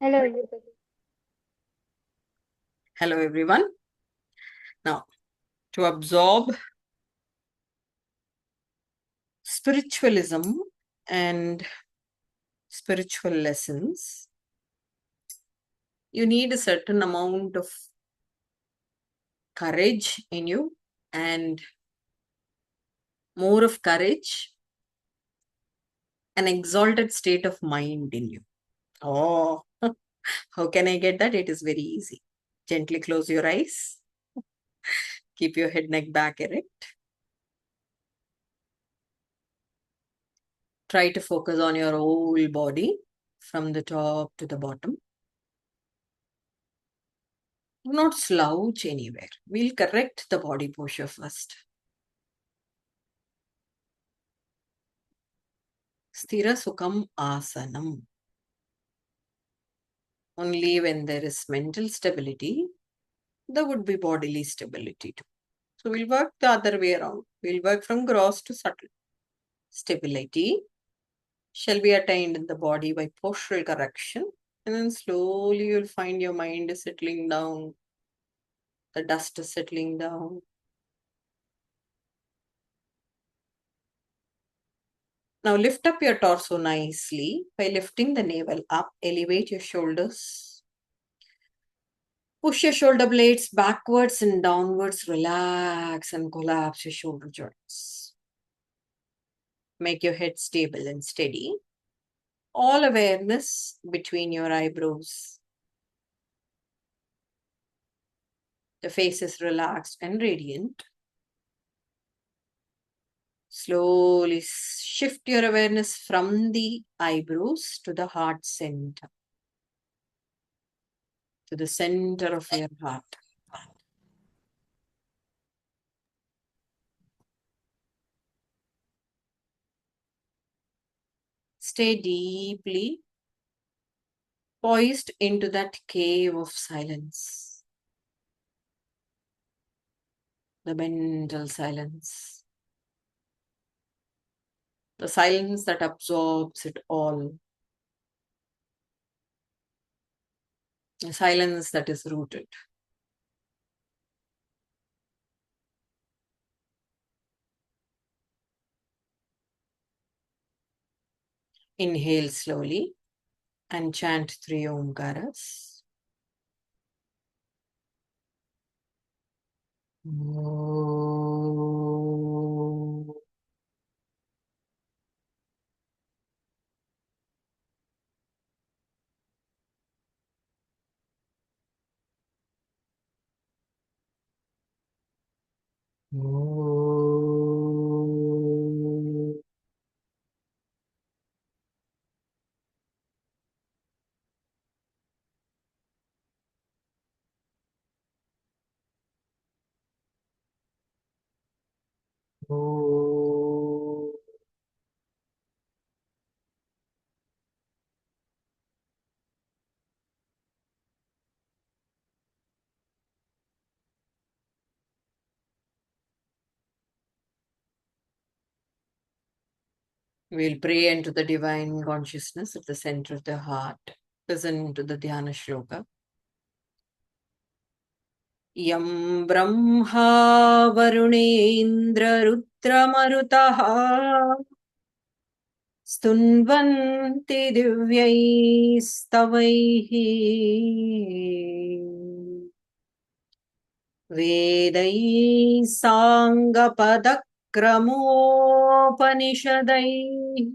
Hello, everybody. Hello, everyone. Now, to absorb spiritualism and spiritual lessons, you need a certain amount of courage in you and more of courage, an exalted state of mind in you. Oh, how can I get that? It is very easy. Gently close your eyes, keep your head, neck, back erect. Try to focus on your whole body from the top to the bottom. Do not slouch anywhere. We'll correct the body posture first. Sthira Sukham Asanam. Only when there is mental stability, there would be bodily stability too. So we'll work the other way around. We'll work from gross to subtle. Stability shall be attained in the body by postural correction. And then slowly you'll find your mind is settling down. The dust is settling down. Now lift up your torso nicely by lifting the navel up. Elevate your shoulders. Push your shoulder blades backwards and downwards. Relax and collapse your shoulder joints. Make your head stable and steady. All awareness between your eyebrows. The face is relaxed and radiant. Slowly shift your awareness from the eyebrows to the heart center. To the center of your heart. Stay deeply poised into that cave of silence. The mental silence. The silence that absorbs it all. The silence that is rooted. Inhale slowly and chant 3 Omkaras. Om. Om. Om. We'll pray into the divine consciousness at the center of the heart. Listen to the Dhyana shloka. Yam Brahma Varunendra Rudramarutaha स्तुन्वन्ति दिव्यैस्तवैः वेदैः साङ्गपदक्रमोपनिषदैः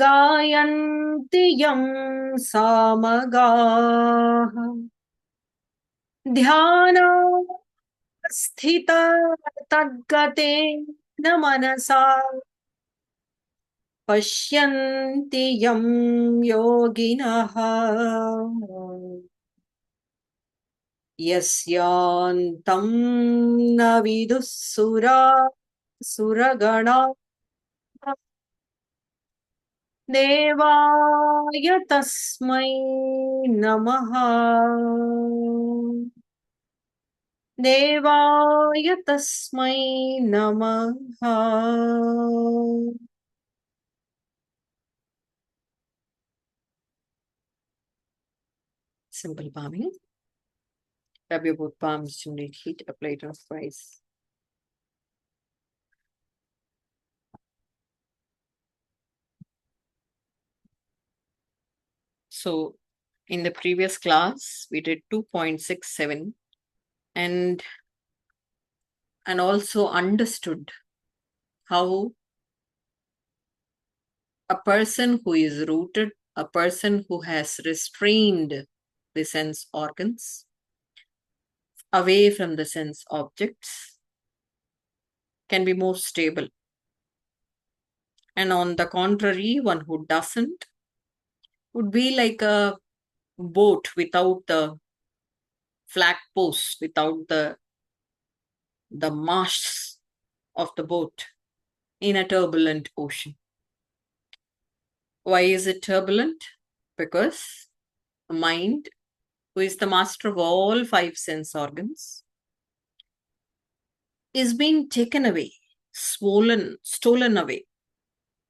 गायन्ति यं सामगाः ध्यानस्थिततद्गतेन मनसा पश्यन्ति यं योगिनः यस्यान्तं न विदुः सुरगणा देवाय तस्मै नमः देवाय तस्मै नमः Simple palming. Rub your both palms, generate heat, apply it on twice. So in the previous class, we did 2.67 and also understood how a person who is rooted, a person who has restrained the sense organs away from the sense objects can be more stable. And on the contrary, one who doesn't would be like a boat without the flag posts, without the masts of the boat in a turbulent ocean. Why is it turbulent? Because the mind, who is the master of all five sense organs, is being taken away, stolen away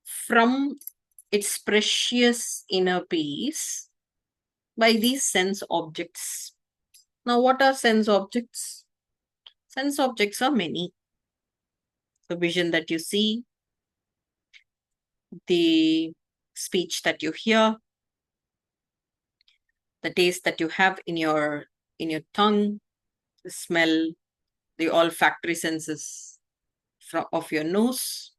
from its precious inner peace by these sense objects. Now, what are sense objects? Sense objects are many. The vision that you see, the speech that you hear, the taste that you have in your tongue, the smell, the olfactory senses of your nose,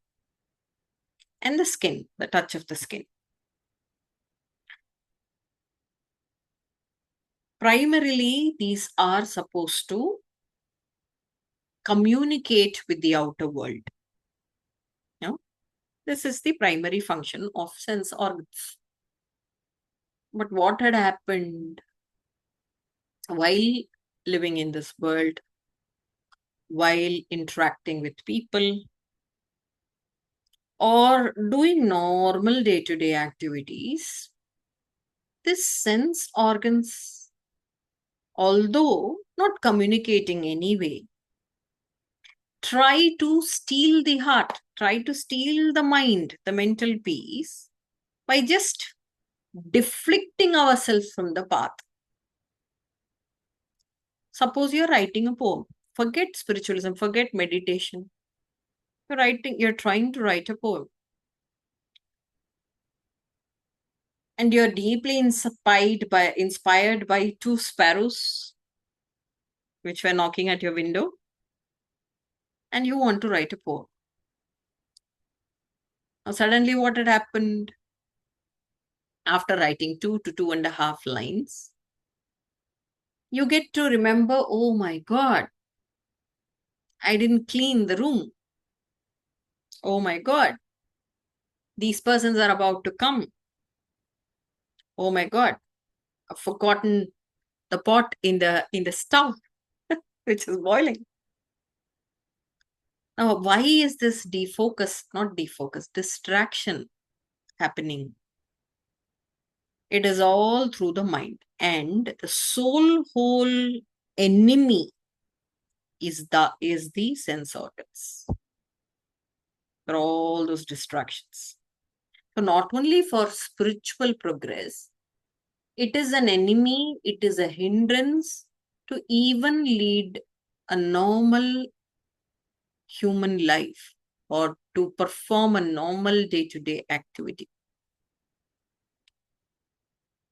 and the skin, the touch of the skin. Primarily, these are supposed to communicate with the outer world. You this is the primary function of sense organs. But what had happened while living in this world, while interacting with people, or doing normal day-to-day activities, these sense organs, although not communicating anyway, try to steal the heart, try to steal the mind, the mental peace, by just deflecting ourselves from the path. Suppose you're writing a poem. Forget spiritualism, forget meditation. You're trying to write a poem. And you're deeply inspired by two sparrows which were knocking at your window. And you want to write a poem. Now, suddenly what had happened? After writing 2 to 2.5 lines, you get to remember, oh my God, I didn't clean the room. Oh my God, these persons are about to come. Oh my God, I've forgotten the pot in the stove, which is boiling. Now, why is this distraction happening? It is all through the mind. And the whole enemy is the sense organs. For all those distractions. So not only for spiritual progress, it is an enemy, it is a hindrance to even lead a normal human life or to perform a normal day-to-day activity.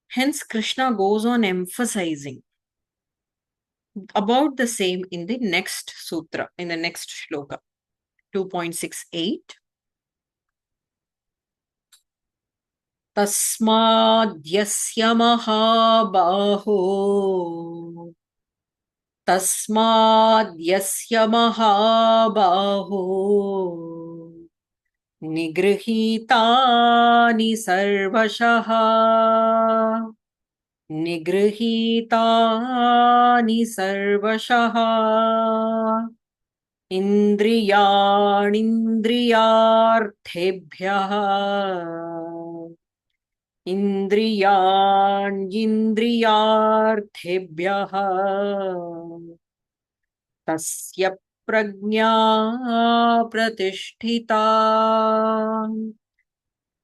Hence, Krishna goes on emphasizing about the same in the next sutra, in the next shloka, 2.68. Tasmadyasya mahabaho Tasmadyasya mahabaho Nigrihitani sarvashaha Nigrihitani sarvashaha Indriyanindriyarthebhyah Indriyanyindriyarthebhyah Tasya prajna pratisthita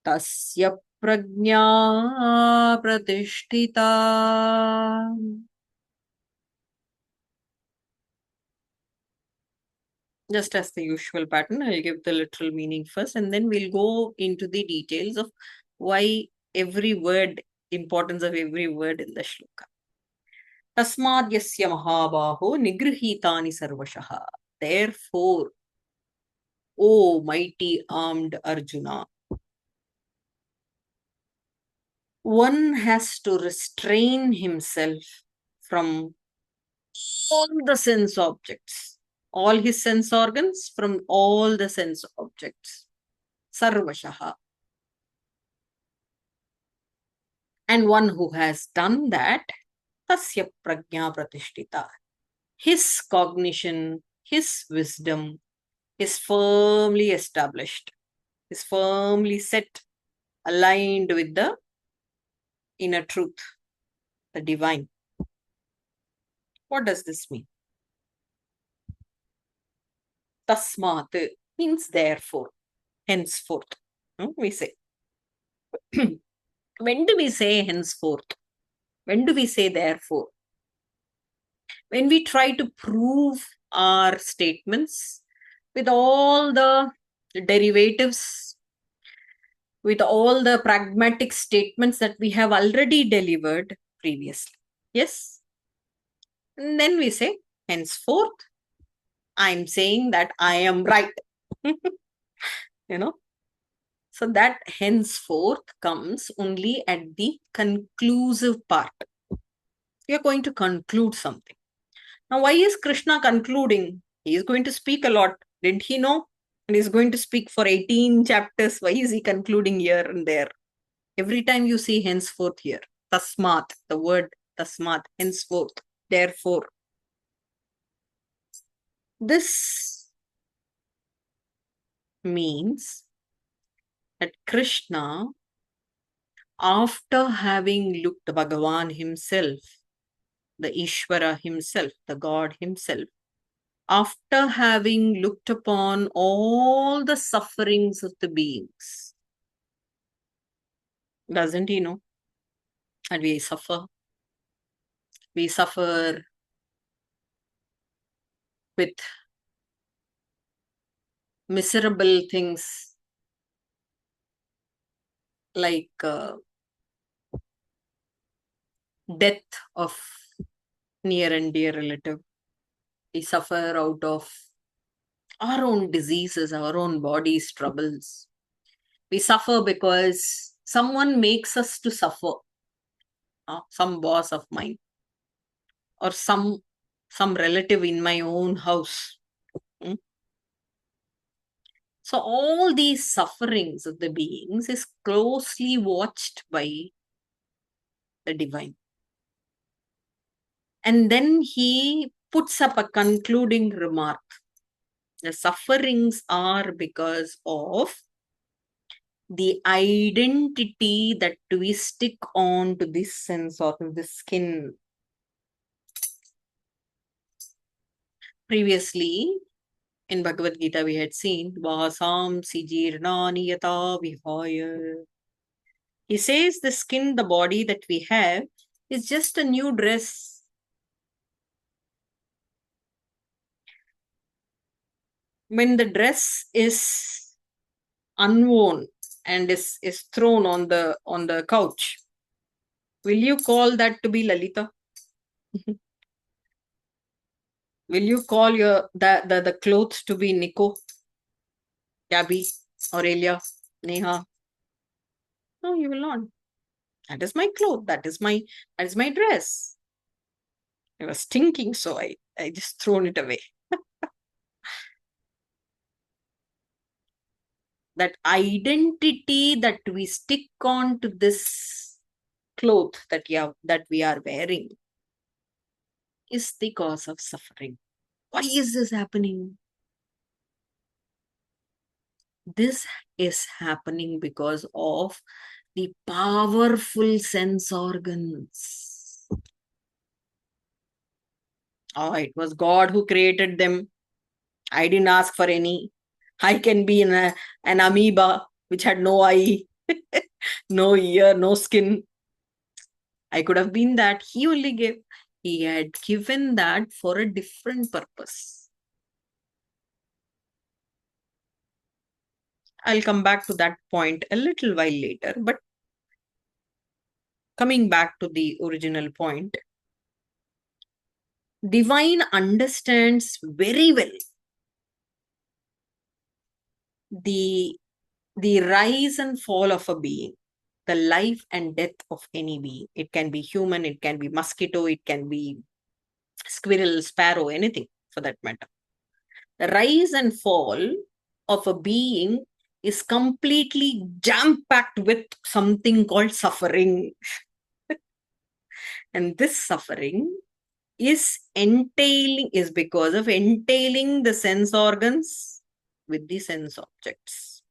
Tasya prajna pratishtita. Just as the usual pattern, I'll give the literal meaning first and then we'll go into the details of why every word, importance of every word in the shloka. Tasmad yasya mahabaho nigrihitani sarvashaha. Therefore, O mighty armed Arjuna, one has to restrain himself from all the sense objects, all his sense organs from all the sense objects. Sarvashaha. And one who has done that, tasya prajna pratishtita. His cognition, his wisdom is firmly established, is firmly set, aligned with the inner truth, the divine. What does this mean? Tasmat means therefore, henceforth. We say. When do we say henceforth? When do we say therefore? When we try to prove our statements with all the derivatives, with all the pragmatic statements that we have already delivered previously. Yes? And then we say, henceforth, I'm saying that I am right. You know? So that henceforth comes only at the conclusive part. We are going to conclude something. Now, why is Krishna concluding? He is going to speak a lot. Didn't he know? And he's going to speak for 18 chapters. Why is he concluding here and there? Every time you see henceforth here, tasmat, the word tasmat, henceforth, therefore. This means that Krishna, after having looked Bhagavan himself, the Ishvara himself, the God himself, after having looked upon all the sufferings of the beings, doesn't he know? And we suffer. We suffer with miserable things like death of near and dear relative. We suffer out of our own diseases, our own body's troubles. We suffer because someone makes us to suffer. Some boss of mine or some relative in my own house. Hmm? So all these sufferings of the beings is closely watched by the divine. And then he puts up a concluding remark. The sufferings are because of the identity that we stick on to this sense or to this skin. Previously, in Bhagavad Gita, we had seen Vasam Sijirnani Yata Vihaya. He says the skin, the body that we have, is just a new dress. When the dress is unworn and is thrown on the couch, will you call that to be Lalita? Will you call the clothes to be Nico, Gabby, Aurelia, Neha? No, you will not. That is my cloth. That is my dress. It was stinking, so I just thrown it away. That identity that we stick on to this cloth that we are wearing is the cause of suffering. Why is this happening? This is happening because of the powerful sense organs. Oh, it was God who created them. I didn't ask for any. I can be an amoeba which had no eye. No ear, no skin. I could have been that. He only gave. He had given that for a different purpose. I'll come back to that point a little while later. But coming back to the original point, divine understands very well the rise and fall of a being, the life and death of any being. It can be human, it can be mosquito, it can be squirrel, sparrow, anything for that matter. The rise and fall of a being is completely jam-packed with something called suffering. And this suffering is because of entailing the sense organs with the sense objects.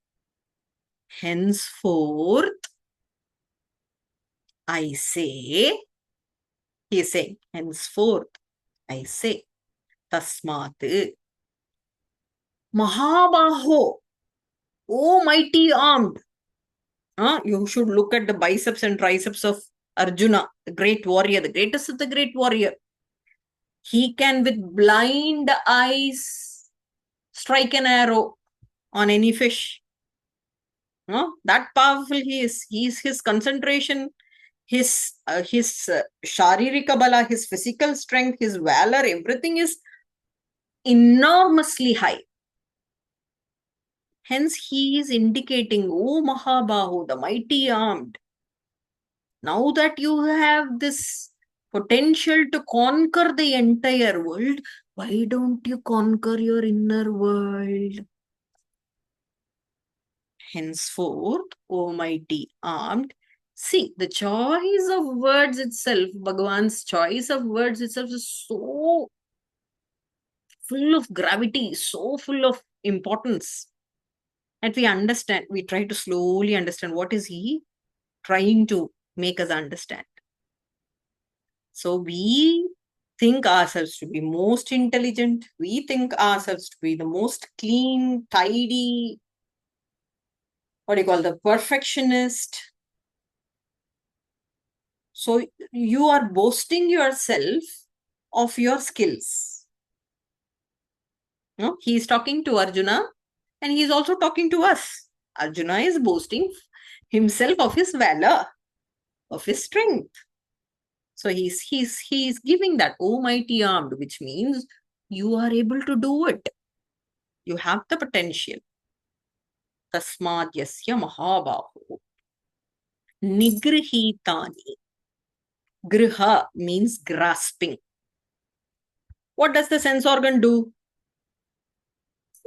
Henceforth, I say, he is saying, henceforth, I say, tasmat, Mahabaho, oh mighty armed. You should look at the biceps and triceps of Arjuna, the great warrior, the greatest of the great warrior. He can with blind eyes strike an arrow on any fish. That powerful he is. His concentration, his sharirika bala, his physical strength, his valor, everything is enormously high. Hence, he is indicating, oh Mahabahu, the mighty armed. Now that you have this potential to conquer the entire world, why don't you conquer your inner world? Henceforth, O mighty armed, see, the choice of words itself, Bhagavan's choice of words itself is so full of gravity, so full of importance. And we understand, we try to slowly understand what is he trying to make us understand. So we think ourselves to be most intelligent. We think ourselves to be the most clean, tidy, what do you call the perfectionist. So you are boasting yourself of your skills. No? He is talking to Arjuna and he is also talking to us. Arjuna is boasting himself of his valor, of his strength. So he's giving that, oh mighty armed, which means you are able to do it. You have the potential. Tasmad yasya mahabahu nigrihitani. Griha means grasping. What does the sense organ do?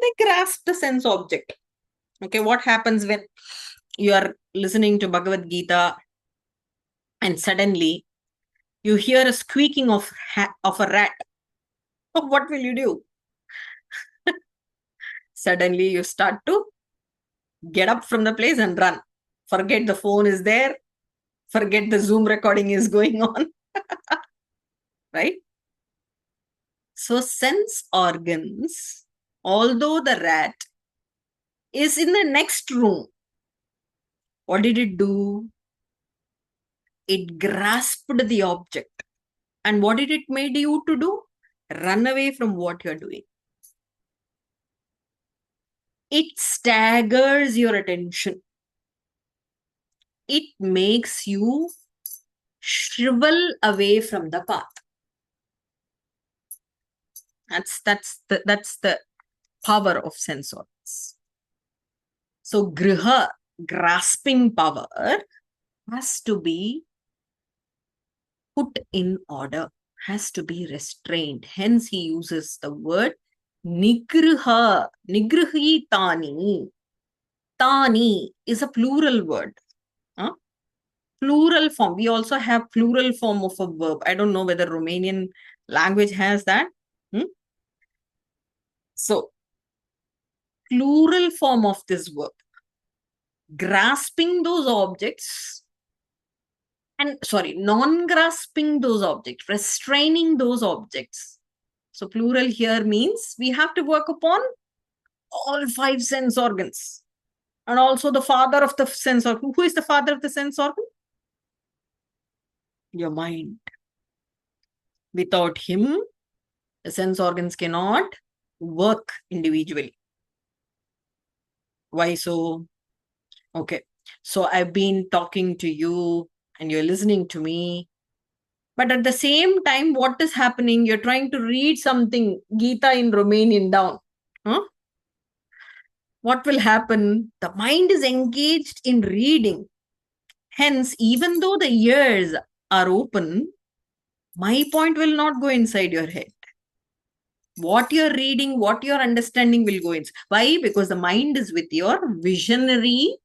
They grasp the sense object. Okay, what happens when you are listening to Bhagawad Gita and suddenly you hear a squeaking of a rat? What will you do? Suddenly you start to get up from the place and run. Forget the phone is there. Forget the Zoom recording is going on. Right? So sense organs, although the rat is in the next room, what did it do? It grasped the object. And what did it made you to do? Run away from what you're doing. It staggers your attention. It makes you shrivel away from the path. That's the power of sense organs. So griha, grasping power, has to be put in order, has to be restrained. Hence he uses the word nigriha, nigrihi tani. Tani is a plural word. Plural form. We also have plural form of a verb. I don't know whether Romanian language has that. So, plural form of this verb. Grasping those objects and, non-grasping those objects, restraining those objects. So, plural here means we have to work upon all 5 sense organs. And also the father of the sense organ. Who is the father of the sense organ? Your mind. Without him, the sense organs cannot work individually. Why so? Okay. So I've been talking to you and you're listening to me. But at the same time, what is happening? You're trying to read something, Gita in Romanian down. Huh? What will happen? The mind is engaged in reading. Hence, even though the ears are open, my point will not go inside your head. What you're reading, what you're understanding will go in. Why? Because the mind is with your visionary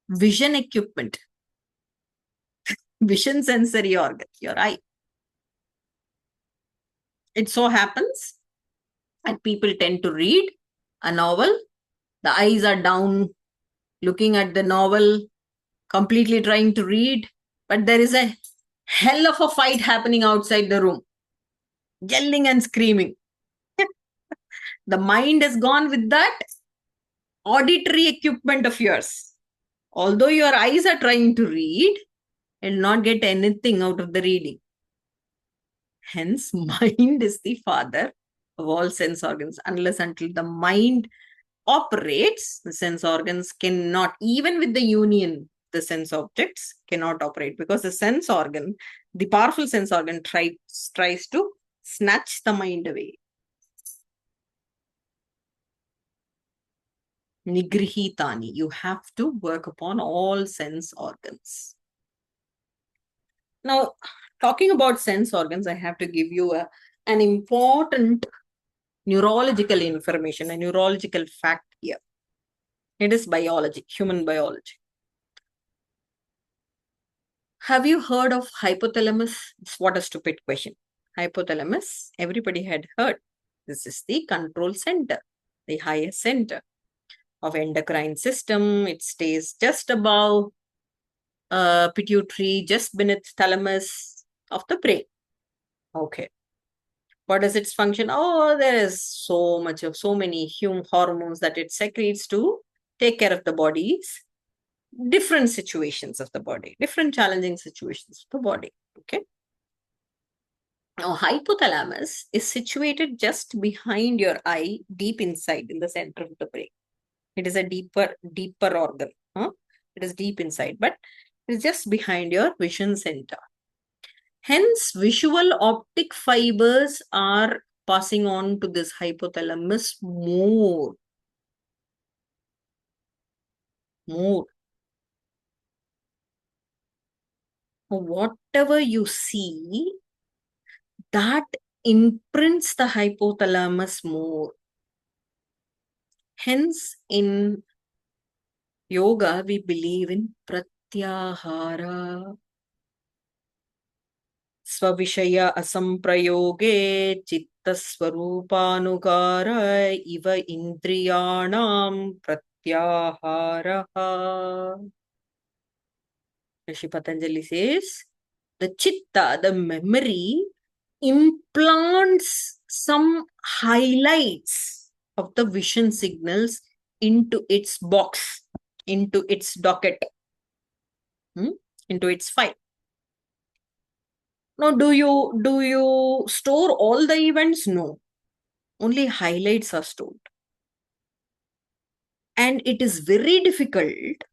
vision equipment, vision sensory organ, your eye. It so happens that people tend to read a novel. The eyes are down, looking at the novel, completely trying to read, but there is a hell of a fight happening outside the room, yelling and screaming. The mind has gone with that auditory equipment of yours. Although your eyes are trying to read, it will not get anything out of the reading. Hence, mind is the father of all sense organs. Unless until the mind operates, the sense organs cannot, even with the union, the sense objects cannot operate, because the sense organ, the powerful sense organ, tries to snatch the mind away. Nigrihitani. You have to work upon all sense organs. Now, talking about sense organs, I have to give you an important neurological information, a neurological fact here. It is biology, human biology. Have you heard of hypothalamus? What a stupid question. Hypothalamus, everybody had heard. This is the control center, the highest center of endocrine system. It stays just above pituitary, just beneath thalamus of the brain. Okay. What is its function? Oh, there is so many human hormones that it secretes to take care of the body's different situations of the body, different challenging situations of the body. Okay. Now, hypothalamus is situated just behind your eye, deep inside in the center of the brain. It is a deeper organ. Huh? It is deep inside, but it is just behind your vision center. Hence, visual optic fibers are passing on to this hypothalamus more. Whatever you see, that imprints the hypothalamus more. Hence, in yoga, we believe in pratyahara. Svavishaya asamprayoge chittaswaroopanugara iva indriyanam pratyahara. Rishi Patanjali says, the chitta, the memory, implants some highlights of the vision signals into its box, into its docket, into its file. Now, do you store all the events? No. Only highlights are stored. And it is very difficult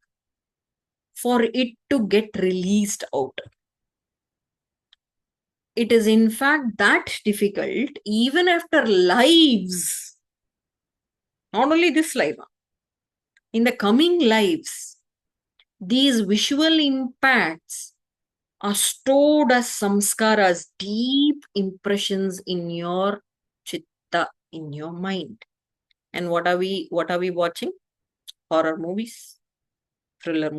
for it to get released out. It is in fact that difficult even after lives. Not only this life. In the coming lives, these visual impacts are stored as samskaras, deep impressions in your chitta, in your mind. And what are we watching? Horror movies, thriller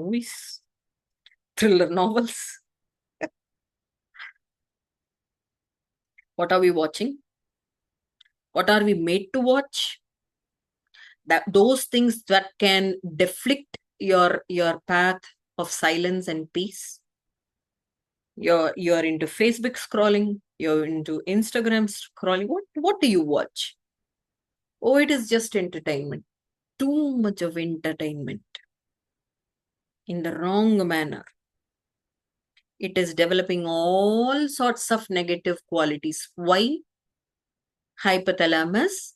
novels. What are we watching? What are we made to watch? Those things that can deflect your path of silence and peace. You're into Facebook scrolling, you're into Instagram scrolling. What do you watch? Oh, it is just entertainment. Too much of entertainment. in the wrong manner. It is developing all sorts of negative qualities. Why? Hypothalamus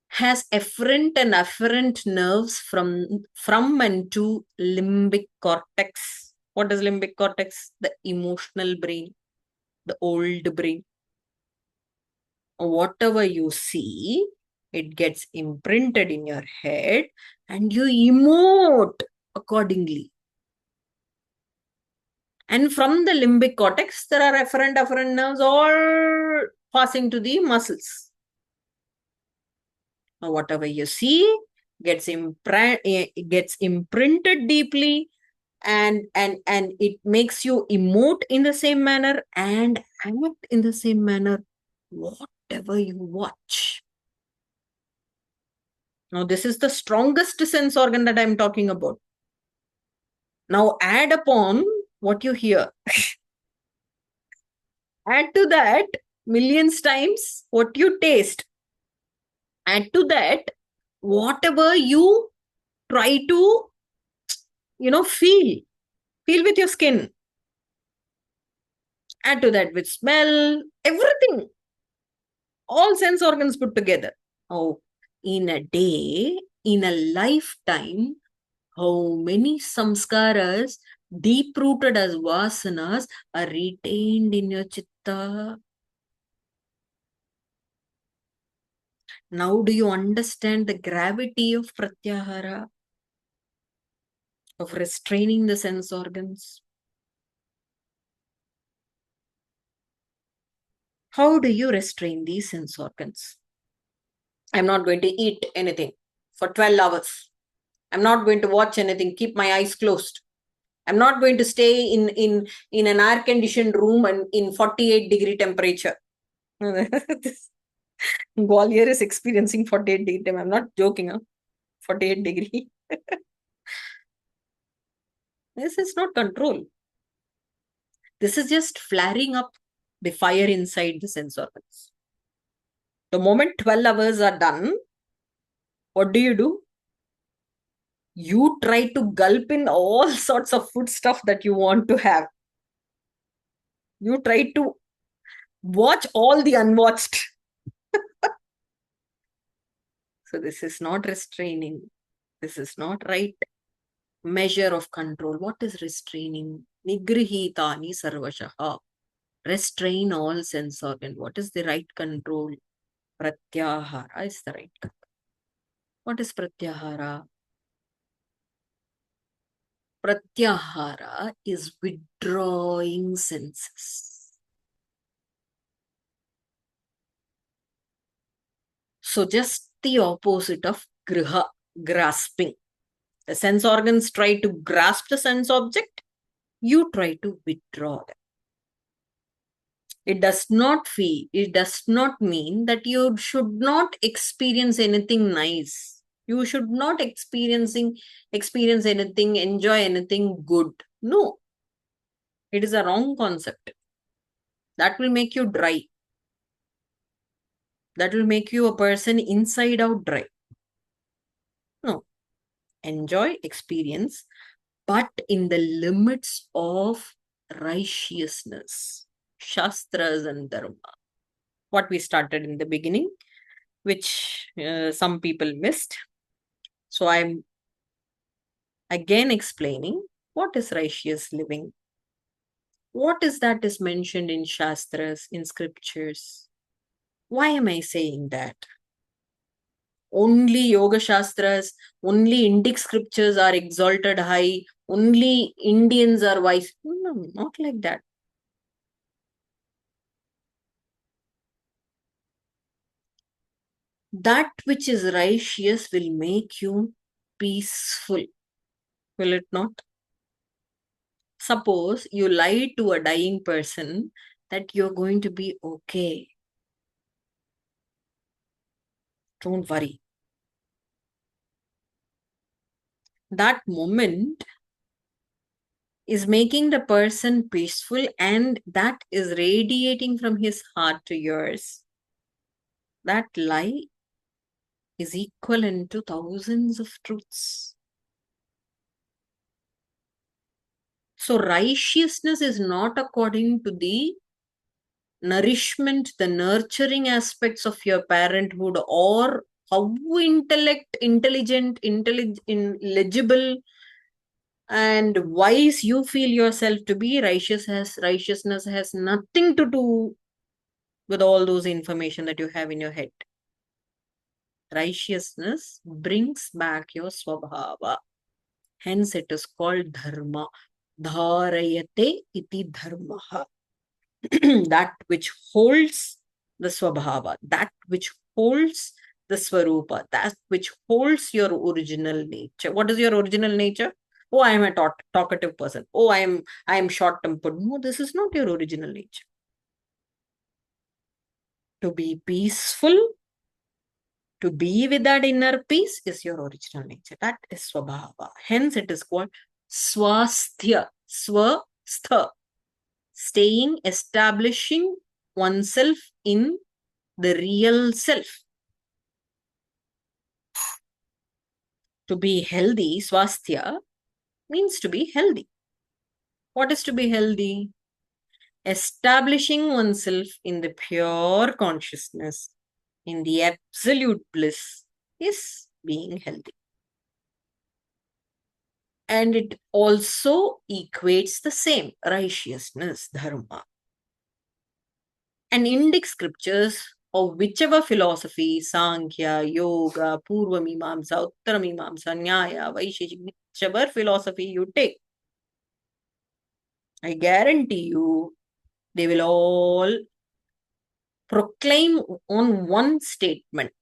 has efferent and afferent nerves from and to limbic cortex. What is limbic cortex? The emotional brain, the old brain. Whatever you see, it gets imprinted in your head and you emote accordingly. And from the limbic cortex, there are afferent nerves all passing to the muscles. Now, whatever you see gets imprinted deeply, and it makes you emote in the same manner and act in the same manner, whatever you watch. Now, this is the strongest sense organ that I'm talking about. Now, add upon what you hear. Add to that millions times what you taste. Add to that whatever you try to, feel with your skin. Add to that with smell, everything. All sense organs put together. Oh, in a day, in a lifetime, how many samskaras, deep rooted as vasanas, are retained in your chitta? Now, do you understand the gravity of pratyahara, of restraining the sense organs? How do you restrain these sense organs? I'm not going to eat anything for 12 hours. I'm not going to watch anything, keep my eyes closed. I'm not going to stay in an air-conditioned room and in 48-degree temperature. Gwalior is experiencing 48-degree temperature. I'm not joking, huh? 48-degree. This is not control. This is just flaring up the fire inside the sense organs. The moment 12 hours are done, what do? You try to gulp in all sorts of food stuff that you want to have. You try to watch all the unwatched. So this is not restraining. This is not right measure of control. What is restraining? Nigrihitani sarvashaha. Restrain all sense organ. What is the right control? Pratyahara is the right control. What is pratyahara? Pratyahara is withdrawing senses. So just the opposite of griha, grasping. The sense organs try to grasp the sense object. You try to withdraw them. It does not mean that you should not experience anything nice. You should not experience anything, enjoy anything good. No. It is a wrong concept. That will make you dry. That will make you a person inside out dry. No. Enjoy, experience, but in the limits of righteousness, shastras and dharma. What we started in the beginning, which some people missed. So I'm again explaining what is righteous living. What is that is mentioned in shastras, in scriptures? Why am I saying that? Only yoga shastras, only Indic scriptures are exalted high, only Indians are wise. No, not like that. That which is righteous will make you peaceful. Will it not? Suppose you lie to a dying person that you're going to be okay. Don't worry. That moment is making the person peaceful and that is radiating from his heart to yours. That lie is equivalent to thousands of truths. So righteousness is not according to the nourishment, the nurturing aspects of your parenthood, or how legible and wise you feel yourself to be. Righteousness has nothing to do with all those information that you have in your head. Righteousness brings back your swabhava. Hence it is called dharma. Dharayate iti dharmaha. That which holds the swabhava, that which holds the swarupa, that which holds your original nature. What is your original nature? Oh, I am a talkative person. Oh, I am short-tempered. No, this is not your original nature. To be peaceful, to be with that inner peace is your original nature. That is swabhava. Hence it is called swasthya, swastha. Staying, establishing oneself in the real self. To be healthy, swasthya, means to be healthy. What is to be healthy? Establishing oneself in the pure consciousness, in the absolute bliss, is being healthy. And it also equates the same, righteousness, dharma. And Indic scriptures of whichever philosophy, Sankhya, Yoga, Purva Mimamsa, Uttara Mimamsa, Nyaya, Vaisheshik, whichever philosophy you take, I guarantee you, they will all proclaim on one statement.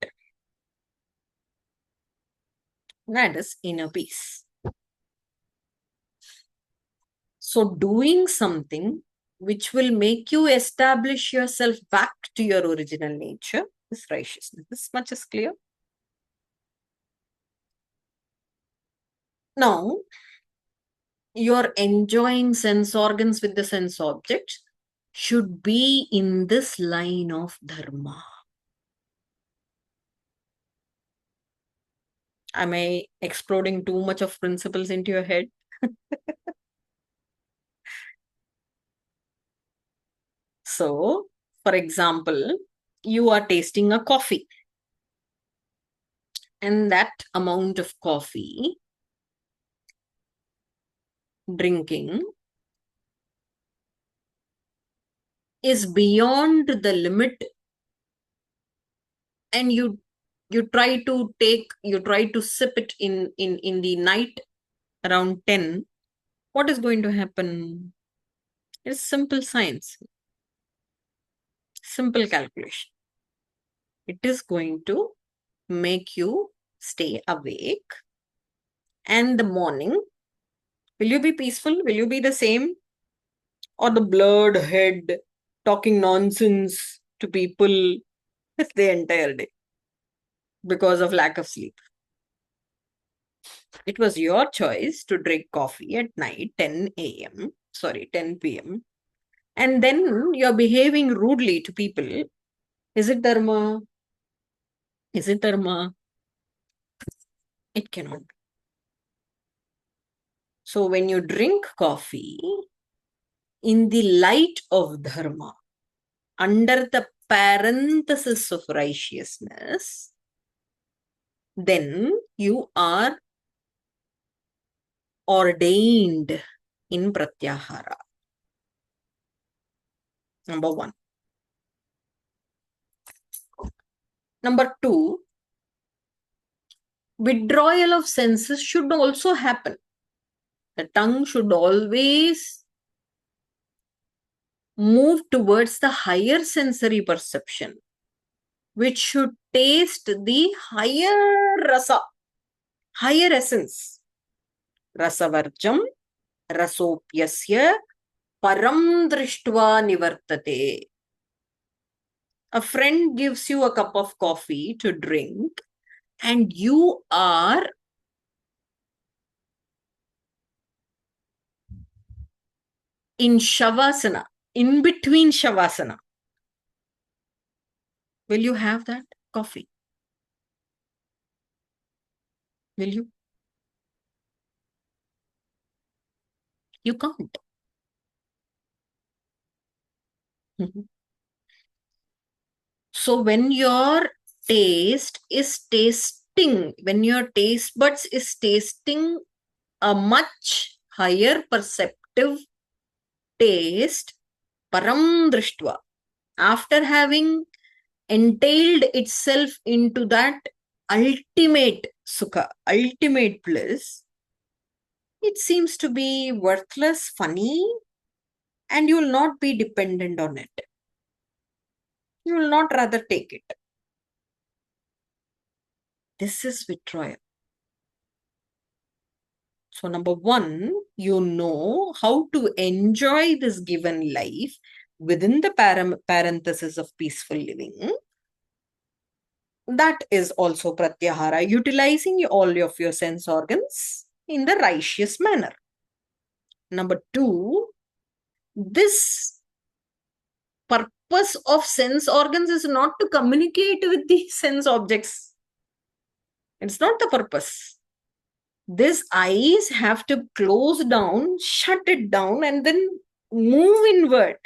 That is inner peace. So doing something which will make you establish yourself back to your original nature is righteousness. This much is clear. Now, you're enjoying sense organs with the sense objects should be in this line of dharma. Am I exploding too much of principles into your head? So, for example, you are tasting a coffee, and that amount of coffee drinking is beyond the limit, and you try to sip it in the night around 10. What is going to happen? It's simple science, simple calculation. It is going to make you stay awake, and the morning, will you be peaceful? Will you be the same? Or the blurred head talking nonsense to people the entire day because of lack of sleep? It was your choice to drink coffee at night, 10 p.m. And then you're behaving rudely to people. Is it dharma? Is it dharma? It cannot. So when you drink coffee in the light of dharma, under the parenthesis of righteousness, then you are ordained in pratyahara. Number one. Number two, withdrawal of senses should also happen. The tongue should always move towards the higher sensory perception, which should taste the higher rasa, higher essence. Rasavarjam, rasopyasya, param drishtva nivartate. A friend gives you a cup of coffee to drink, and you are in shavasana, in between shavasana. Will you have that coffee? Will you? You can't. So when your taste is tasting, when your taste buds is tasting a much higher perceptive taste, param drishtva, after having entailed itself into that ultimate sukha, ultimate bliss, it seems to be worthless, funny, and you will not be dependent on it. You will not rather take it. This is withdrawal. So, number one, you know how to enjoy this given life within the parenthesis of peaceful living. That is also pratyahara, utilizing all of your sense organs in the righteous manner. Number two, this purpose of sense organs is not to communicate with the sense objects. It's not the purpose. These eyes have to close down, shut it down, and then move inward.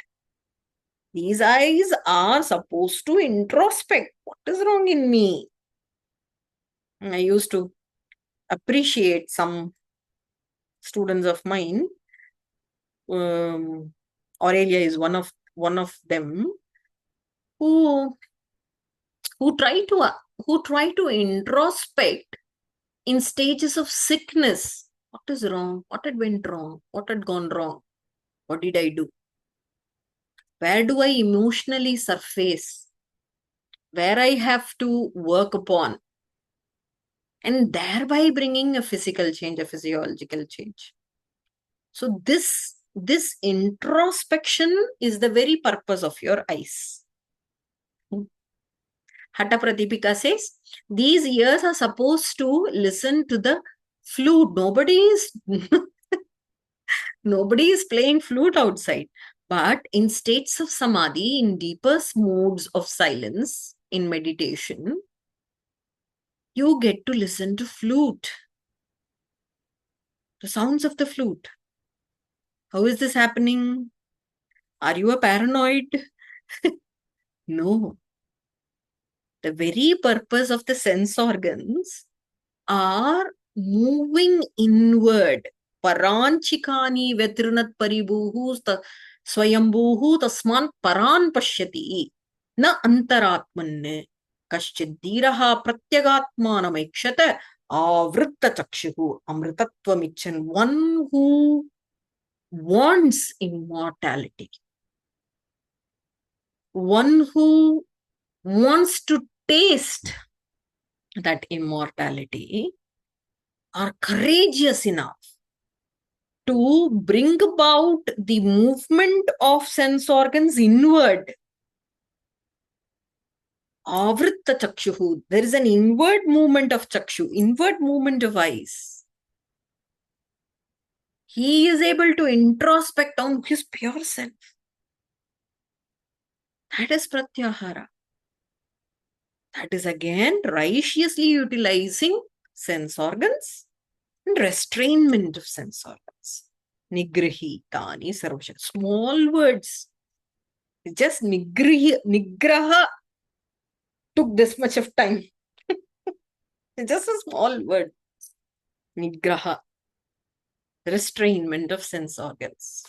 These eyes are supposed to introspect. What is wrong in me? I used to appreciate some students of mine. Aurelia is one of them who try to introspect in stages of sickness. What is wrong? What had went wrong? What had gone wrong? What did I do? Where do I emotionally surface? Where I have to work upon? And thereby bringing a physical change, a physiological change. So this introspection is the very purpose of your eyes. Hatha Pradipika says, these ears are supposed to listen to the flute. Nobody is playing flute outside. But in states of samadhi, in deepest moods of silence, in meditation, you get to listen to flute. The sounds of the flute. How is this happening? Are you a paranoid? No. The very purpose of the sense organs are moving inward. Paranchikani vetrinat paribuhu swayambhuhu tasman paran pashyati na antaratmanne kaschidiraha pratyagatmanamekshata avritta chakshuhu amritattvamichan. One who wants immortality. One who wants to taste that immortality are courageous enough to bring about the movement of sense organs inward. Avritta chakshuhu. There is an inward movement of chakshu, inward movement of eyes. He is able to introspect on his pure self. That is pratyahara. That is again righteously utilizing sense organs and restrainment of sense organs. Nigrahi, tani, sarvasha. Small words. Just nigraha took this much of time. It's just a small word. Nigraha. Restrainment of sense organs.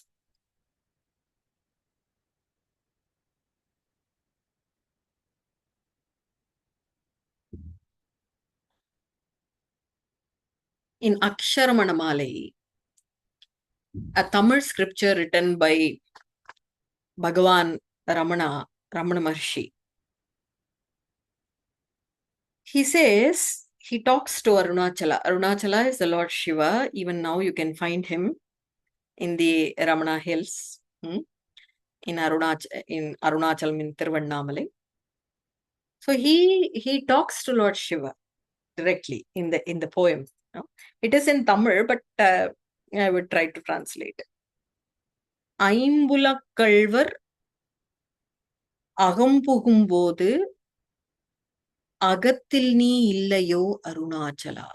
In Aksharamanamale, a Tamil scripture written by Bhagavan Ramana Maharshi, he says, he talks to Arunachala. Arunachala is the Lord Shiva. Even now you can find him in the Ramana hills, in Arunachal, in Tiruvannamale. So he talks to Lord Shiva directly in the poem. It is in Tamil, but I would try to translate. ஐம்புலக் கள்வர் அகம்புகும்போது அகத்தில் நீ இல்லையோ Arunachala.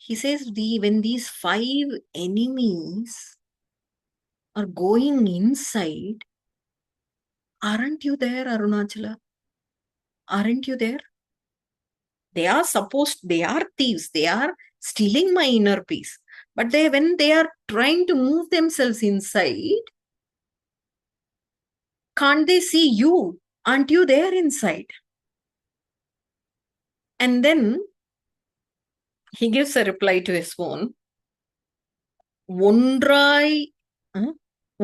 He says when these 5 enemies are going inside, aren't you there, Arunachala? Aren't you there? They are thieves. They are stealing my inner peace. But when they are trying to move themselves inside, can't they see you? Aren't you there inside? And then he gives a reply to his phone. ஒன்றாய்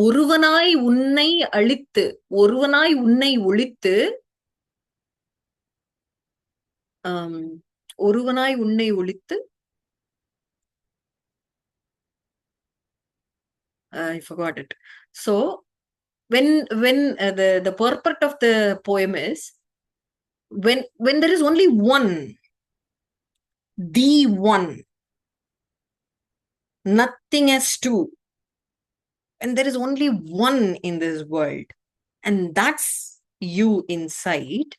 ஒருவனாய் உன்னை அழித்து ஒருவனாய் உன்னை ஒழித்து ஒருவனாய் உன்னை ஒழித்து I forgot it. So when the purport of the poem is when there is only one, the one, nothing as two, and there is only one in this world, and that's you inside.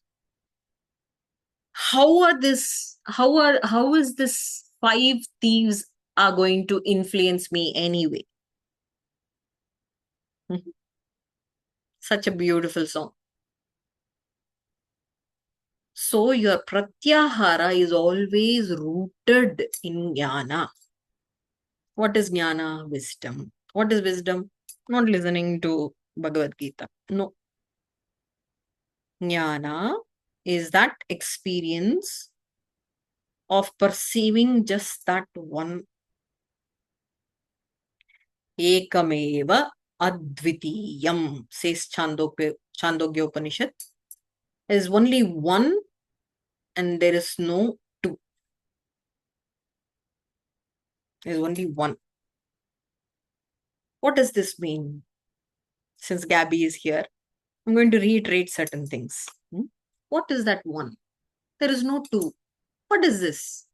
How is this 5 thieves are going to influence me anyway? Such a beautiful song. So your pratyahara is always rooted in jnana. What is jnana? Wisdom. What is wisdom? Not listening to Bhagawad Gita. No. Jnana is that experience of perceiving just that one. Ekameva advitiyam, says Chandogya Upanishad. There is only one and there is no two. There is only one. What does this mean? Since Gabby is here, I'm going to reiterate certain things. What is that one? There is no two. What is this?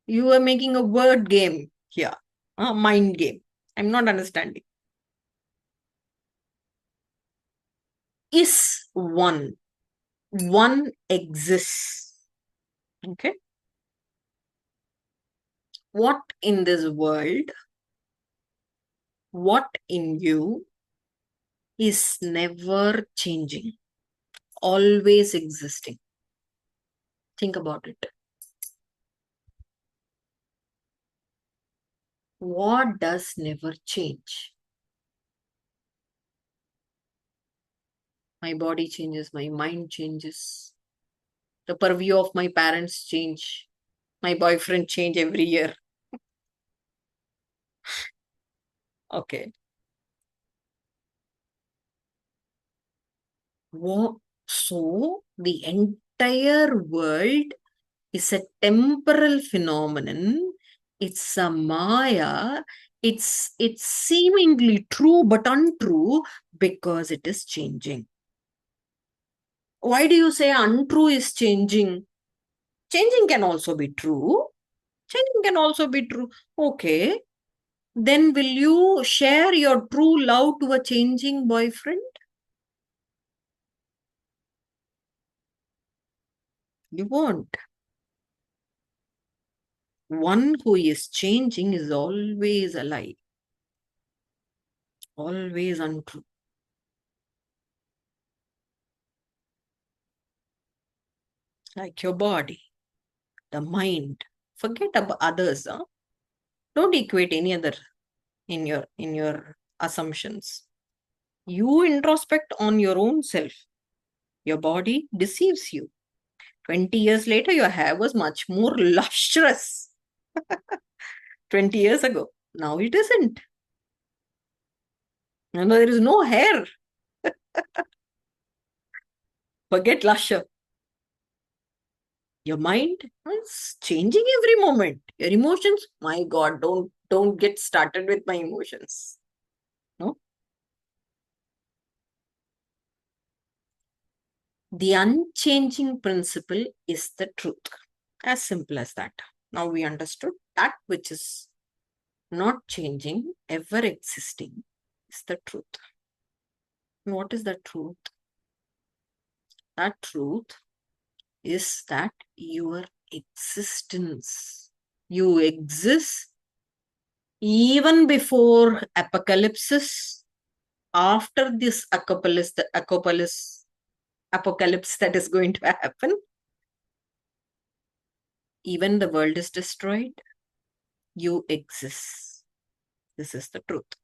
You are making a word game here, a mind game. I'm not understanding. Is one. One exists. Okay? What in this world, what in you is never changing, always existing. Think about it. What does never change? My body changes, my mind changes. The purview of my parents change. My boyfriend change every year. Okay. So the entire world is a temporal phenomenon. It's a maya. It's seemingly true but untrue because it is changing. Why do you say untrue is changing? Changing can also be true. Changing can also be true. Okay. Then will you share your true love to a changing boyfriend? You won't. One who is changing is always a lie. Always untrue. Like your body, the mind. Forget about others. Huh? Don't equate any other in your assumptions. You introspect on your own self. Your body deceives you. 20 years later, your hair was much more lustrous. 20 years ago. Now it isn't. Now there is no hair. Forget lustre. Your mind is changing every moment. Your emotions, my God, don't get started with my emotions. No. The unchanging principle is the truth. As simple as that. Now we understood that which is not changing, ever existing, is the truth. And what is the truth? That truth is that your existence You exist even before apocalypse, after this apocalypse that is going to happen, even the world is destroyed, you exist. This is the truth.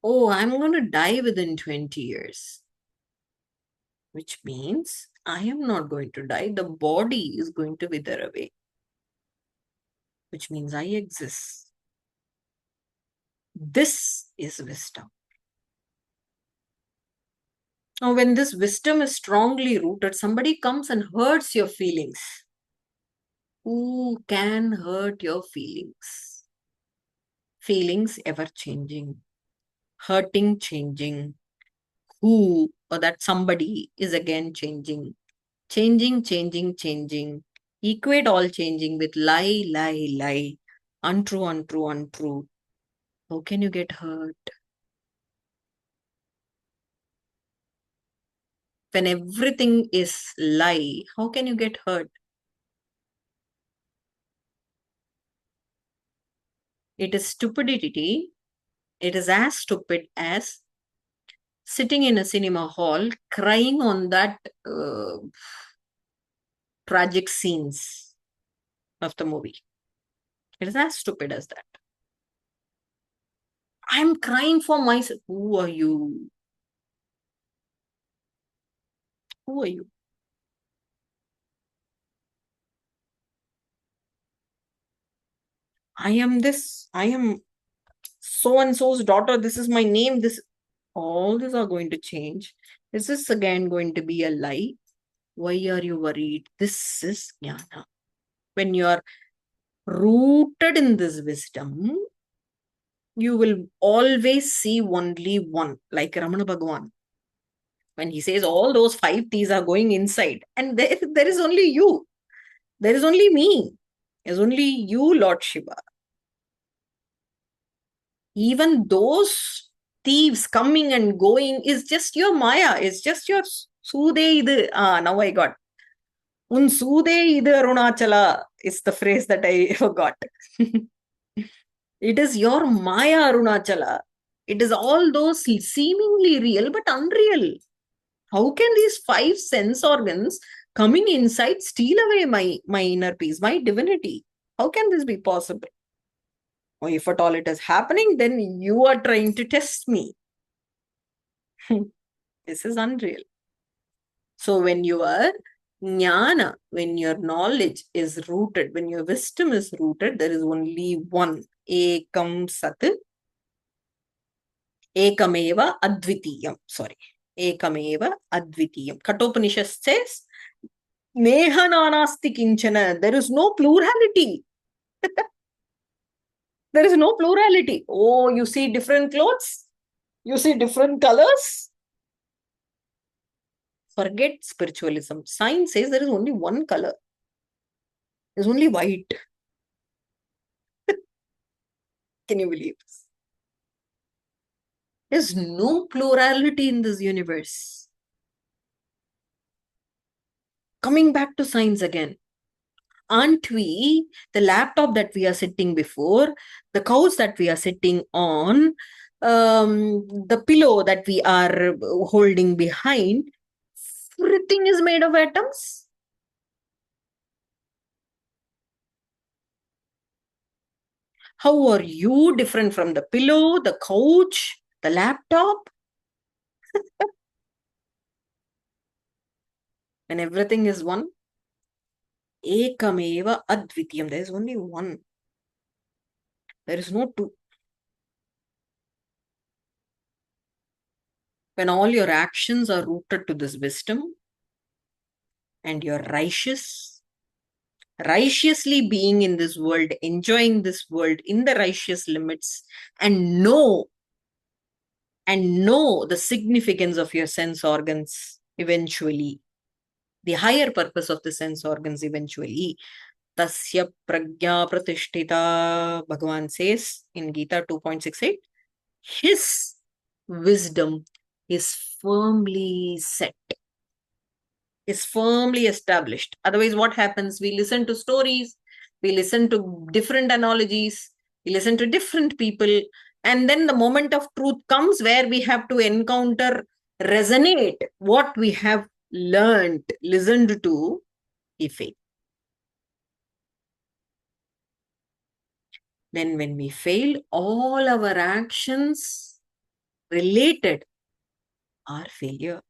Oh, I'm going to die within 20 years. Which means I am not going to die. The body is going to wither away. Which means I exist. This is wisdom. Now, when this wisdom is strongly rooted, somebody comes and hurts your feelings. Who can hurt your feelings? Feelings ever changing, hurting changing. Who or that somebody is again changing. Changing, changing, changing. Equate all changing with lie, lie, lie. Untrue, untrue, untrue. How can you get hurt? When everything is lie, how can you get hurt? It is stupidity. It is as stupid as sitting in a cinema hall crying on that tragic scenes of the movie. It is as stupid as that. I'm crying for myself. Who are you? Who are you? I am this. I am so and so's daughter. This is my name. This, all these are going to change. Is this again going to be a lie? Why are you worried? This is jnana. When you are rooted in this wisdom, you will always see only one, like Ramana Bhagavan. When he says all those 5 T's are going inside, and there is only you. There is only me. There's only you, Lord Shiva. Even those thieves coming and going is just your Maya. It's just your Sude idu. Now I got. Un Sude idu Arunachala is the phrase that I forgot. It is your Maya Arunachala. It is all those seemingly real but unreal. How can these 5 sense organs coming inside steal away my inner peace, my divinity? How can this be possible? Or if at all it is happening, then you are trying to test me. This is unreal. So when your jnana, when your knowledge is rooted, when your wisdom is rooted, there is only one. Ekam sat, ekameva advitiyam. Sorry. Ekameva advitiyam. Kathopanishad says, Neha nanasti kinchana. There is no plurality. There is no plurality. Oh, you see different clothes? You see different colors? Forget spiritualism. Science says there is only one color. There's only white. Can you believe this? There's no plurality in this universe. Coming back to science again. Aren't we the laptop that we are sitting before, the couch that we are sitting on, the pillow that we are holding behind? Everything is made of atoms. How are you different from the pillow, the couch, the laptop? When everything is one, ekameva advitiyam. There is only one. There is no two. When all your actions are rooted to this wisdom and you're righteously being in this world, enjoying this world in the righteous limits, and know the significance of your sense organs eventually, the higher purpose of the sense organs eventually. Tasya prajna pratishtita, Bhagavan says in Gita 2.68, his wisdom is firmly set. is firmly established. Otherwise, what happens? We listen to stories, we listen to different analogies, we listen to different people, and then the moment of truth comes where we have to encounter, resonate what we have learned, listened to, we fail. Then, when we fail, all our actions related are failure.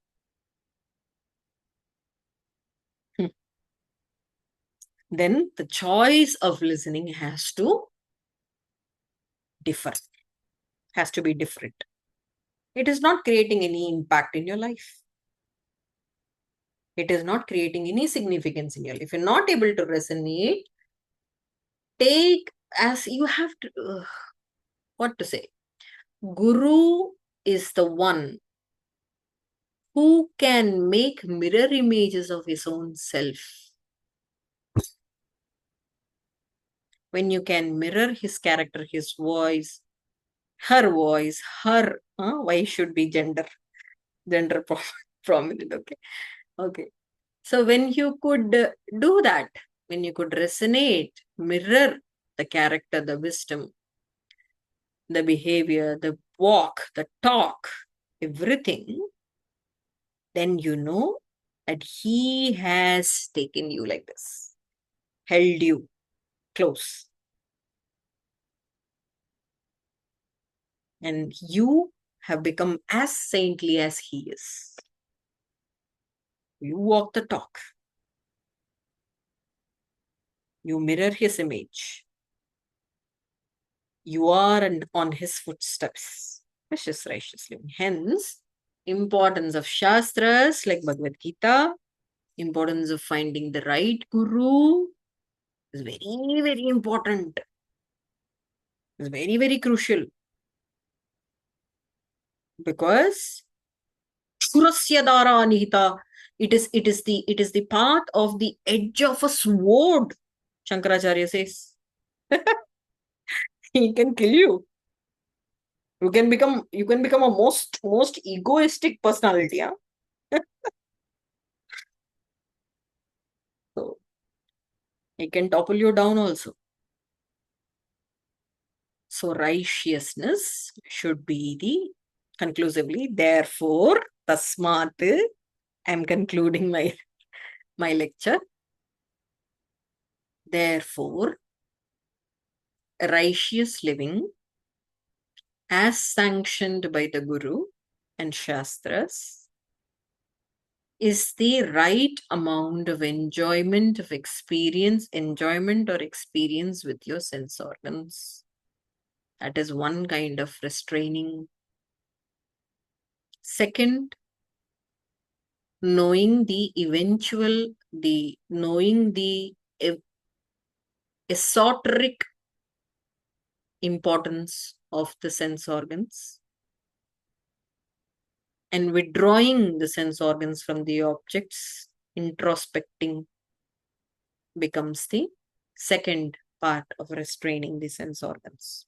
Then the choice of listening has to differ, has to be different. It is not creating any impact in your life. It is not creating any significance in your life. If you're not able to resonate, take as you have to, what to say? Guru is the one who can make mirror images of his own self. When you can mirror his character, his voice, her voice, her, why should be gender prominent, okay? Okay. So when you could do that, when you could resonate, mirror the character, the wisdom, the behavior, the walk, the talk, everything, then you know that he has taken you like this, held you close. And you have become as saintly as he is. You walk the talk. You mirror his image. You are on his footsteps. Precious, righteous living. Hence, importance of Shastras like Bhagavad Gita, importance of finding the right Guru is very, very important. It's very, very crucial. Because Surasya Dara Nihita, it is the path of the edge of a sword, Shankaracharya says. He can kill you. You can become a most egoistic personality, huh? So he can topple you down also. So righteousness should be the conclusively. Therefore, tasmat, I am concluding my lecture. Therefore, righteous living as sanctioned by the Guru and Shastras is the right amount of enjoyment of experience, enjoyment or experience with your sense organs. That is one kind of restraining. Second, knowing the esoteric importance of the sense organs and withdrawing the sense organs from the objects, introspecting becomes the second part of restraining the sense organs.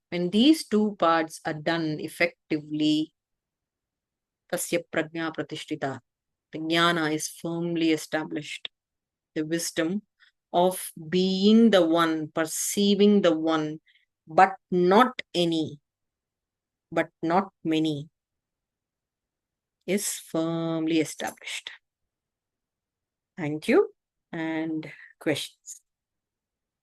When these two parts are done effectively, tasya prajna pratishtita, the jnana is firmly established. The wisdom of being the one, perceiving the one, but not any, but not many, is firmly established. Thank you. And questions?